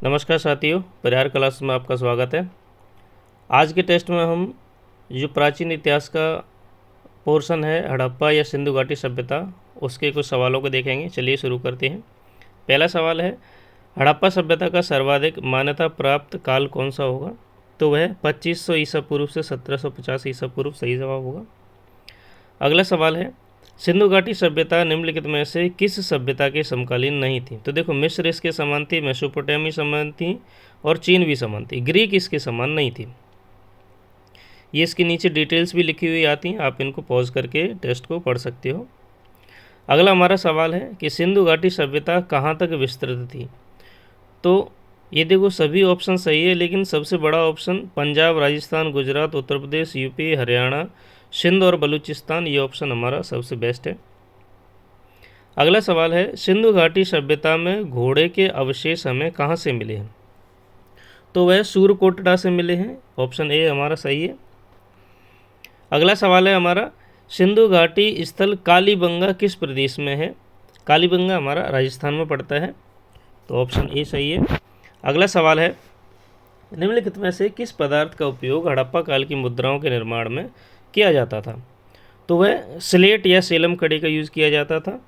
नमस्कार साथियों, परिहार क्लास में आपका स्वागत है। आज के टेस्ट में हम जो प्राचीन इतिहास का पोर्शन है हड़प्पा या सिंधु घाटी सभ्यता, उसके कुछ सवालों को देखेंगे। चलिए शुरू करते हैं। पहला सवाल है, हड़प्पा सभ्यता का सर्वाधिक मान्यता प्राप्त काल कौन सा होगा? तो वह 2500 ईसा पूर्व से 1750 ईसा पूर्व सही जवाब होगा। अगला सवाल है, सिंधु घाटी सभ्यता निम्नलिखित में से किस सभ्यता के समकालीन नहीं थी? तो देखो, मिस्र इसके समान थी, मेसोपोटामी समान थी और चीन भी समान थी। ग्रीक इसके समान नहीं थी। ये इसके नीचे डिटेल्स भी लिखी हुई आती हैं, आप इनको पॉज करके टेस्ट को पढ़ सकते हो। अगला हमारा सवाल है कि सिंधु घाटी सभ्यता कहाँ तक विस्तृत थी? तो ये देखो, सभी ऑप्शन सही है, लेकिन सबसे बड़ा ऑप्शन पंजाब, राजस्थान, गुजरात, उत्तर प्रदेश, यूपी, हरियाणा, सिंध और बलूचिस्तान, ये ऑप्शन हमारा सबसे बेस्ट है। अगला सवाल है, सिंधु घाटी सभ्यता में घोड़े के अवशेष हमें कहाँ से मिले हैं? तो वह सूरकोटड़ा से मिले हैं। ऑप्शन ए हमारा सही है। अगला सवाल है हमारा, सिंधु घाटी स्थल कालीबंगा किस प्रदेश में है? कालीबंगा हमारा राजस्थान में पड़ता है, तो ऑप्शन ए सही है। अगला सवाल है, निम्नलिखित में से किस पदार्थ का उपयोग हड़प्पा काल की मुद्राओं के निर्माण में किया जाता था? तो वह स्लेट या सेलम कड़ी का यूज़ किया जाता था।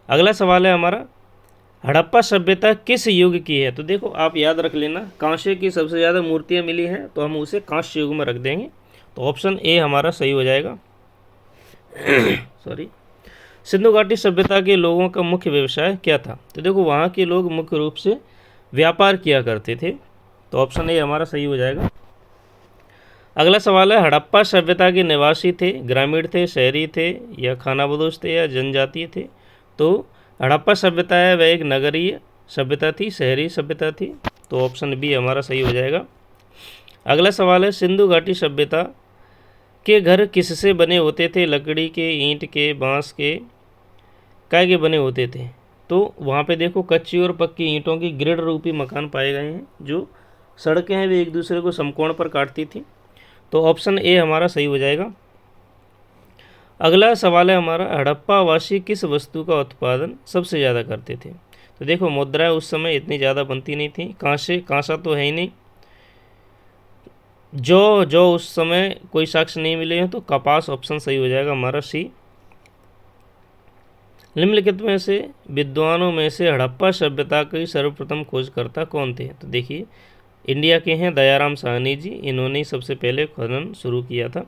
अगला सवाल है हमारा, हड़प्पा सभ्यता किस युग की है? तो देखो, आप याद रख लेना, कांसे की सबसे ज़्यादा मूर्तियाँ मिली हैं, तो हम उसे कांस्य युग में रख देंगे, तो ऑप्शन ए हमारा सही हो जाएगा। सॉरी। सिंधु घाटी सभ्यता के लोगों का मुख्य व्यवसाय क्या था? तो देखो, वहाँ के लोग मुख्य रूप से व्यापार किया करते थे, तो ऑप्शन ए हमारा सही हो जाएगा। अगला सवाल है, हड़प्पा सभ्यता के निवासी थे, ग्रामीण थे, शहरी थे या खानाबदोश थे या जनजातीय थे? तो हड़प्पा सभ्यता है वह एक नगरीय सभ्यता थी, शहरी सभ्यता थी, तो ऑप्शन बी हमारा सही हो जाएगा। अगला सवाल है, सिंधु घाटी सभ्यता के घर किससे बने होते थे? लकड़ी के, ईंट के, बांस के, काय के बने होते थे? तो वहाँ पे देखो, कच्ची और पक्की ईंटों की ग्रिड रूपी मकान पाए गए हैं। जो सड़कें हैं वे एक दूसरे को समकोण पर काटती थी, तो ऑप्शन ए हमारा सही हो जाएगा। अगला सवाल है हमारा, हड़प्पा वासी किस वस्तु का उत्पादन सबसे ज़्यादा करते थे? तो देखो, मुद्राएं उस समय इतनी ज़्यादा बनती नहीं थी, कांसा तो है ही नहीं, जो उस समय कोई साक्ष्य नहीं मिले हैं, तो कपास ऑप्शन सही हो जाएगा हमारा सी। निम्नलिखित में से विद्वानों में से हड़प्पा सभ्यता के सर्वप्रथम खोजकर्ता कौन थे? तो देखिए, इंडिया के हैं दयाराम साहनी जी, इन्होंने सबसे पहले खनन शुरू किया था।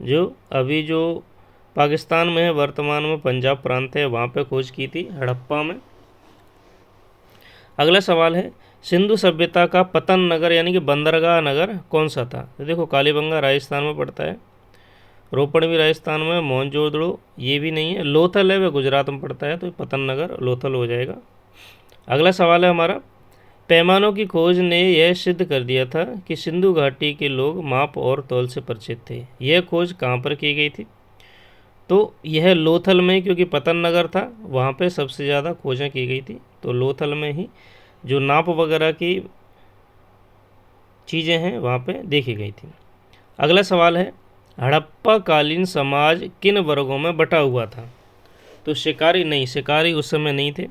जो अभी जो पाकिस्तान में है, वर्तमान में पंजाब प्रांत है, वहाँ पे खोज की थी हड़प्पा में। अगला सवाल है, सिंधु सभ्यता का पतन नगर यानी कि बंदरगाह नगर कौन सा था? तो देखो, कालीबंगा राजस्थान में पड़ता है, रोपड़ भी राजस्थान में, मोहनजोदड़ो ये भी नहीं है, लोथल है वह गुजरात में पड़ता है, तो पतन नगर लोथल हो जाएगा। अगला सवाल है हमारा, पैमानों की खोज ने यह सिद्ध कर दिया था कि सिंधु घाटी के लोग माप और तौल से परिचित थे। यह खोज कहाँ पर की गई थी? तो यह लोथल में, क्योंकि पतन नगर था वहाँ पे सबसे ज़्यादा खोजें की गई थी, तो लोथल में ही जो नाप वगैरह की चीज़ें हैं वहाँ पे देखी गई थी। अगला सवाल है, हड़प्पा कालीन समाज किन वर्गों में बटा हुआ था? तो शिकारी नहीं, शिकारी उस समय नहीं थे,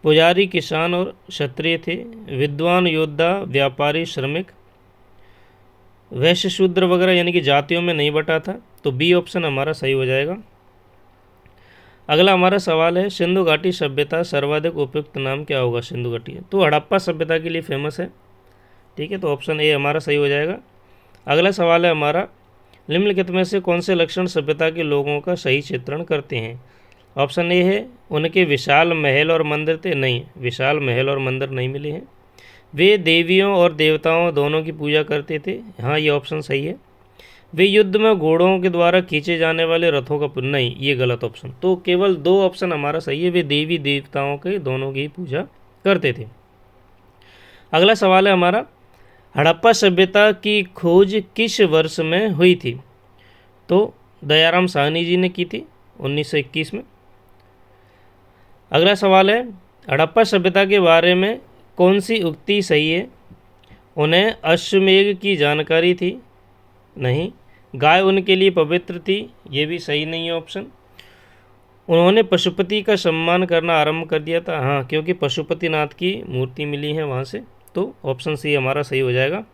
पुजारी, किसान और क्षत्रिय थे, विद्वान, योद्धा, व्यापारी, श्रमिक, वैश्य, शूद्र वगैरह यानी कि जातियों में नहीं बटा था, तो बी ऑप्शन हमारा सही हो जाएगा। अगला हमारा सवाल है, सिंधु घाटी सभ्यता सर्वाधिक उपयुक्त नाम क्या होगा? सिंधु घाटी है तो हड़प्पा सभ्यता के लिए फेमस है, ठीक है, तो ऑप्शन ए हमारा सही हो जाएगा। अगला सवाल है हमारा, निम्नलिखित में से कौन से लक्षण सभ्यता के लोगों का सही चित्रण करते हैं? ऑप्शन ए है, उनके विशाल महल और मंदिर थे। नहीं, विशाल महल और मंदिर नहीं मिले हैं। वे देवियों और देवताओं दोनों की पूजा करते थे। हाँ, ये ऑप्शन सही है। वे युद्ध में घोड़ों के द्वारा खींचे जाने वाले रथों का नहीं, ये गलत ऑप्शन। तो केवल दो ऑप्शन हमारा सही है, वे देवी देवताओं के दोनों की पूजा करते थे। अगला सवाल है हमारा, हड़प्पा सभ्यता की खोज किस वर्ष में हुई थी? तो दयाराम साहनी जी ने की थी 1921 में। अगला सवाल है, हड़प्पा सभ्यता के बारे में कौन सी उक्ति सही है? उन्हें अश्वमेध की जानकारी थी। नहीं, गाय उनके लिए पवित्र थी, ये भी सही नहीं है ऑप्शन। उन्होंने पशुपति का सम्मान करना आरंभ कर दिया था। हाँ, क्योंकि पशुपतिनाथ की मूर्ति मिली है वहाँ से, तो ऑप्शन सी हमारा सही हो जाएगा।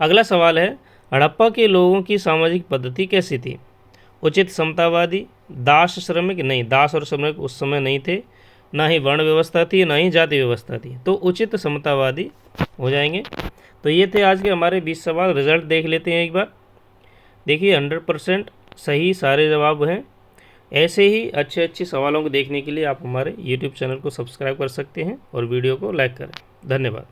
अगला सवाल है, हड़प्पा के लोगों की सामाजिक पद्धति कैसी थी? उचित समतावादी, दास श्रमिक? नहीं, दास और श्रमिक उस समय नहीं थे, ना ही वर्ण व्यवस्था थी, ना ही जाति व्यवस्था थी, तो उचित समतावादी हो जाएंगे। तो ये थे आज के हमारे 20 सवाल। रिजल्ट देख लेते हैं एक बार। देखिए 100% सही सारे जवाब हैं। ऐसे ही अच्छे अच्छे सवालों को देखने के लिए आप हमारे YouTube चैनल को सब्सक्राइब कर सकते हैं और वीडियो को लाइक करें। धन्यवाद।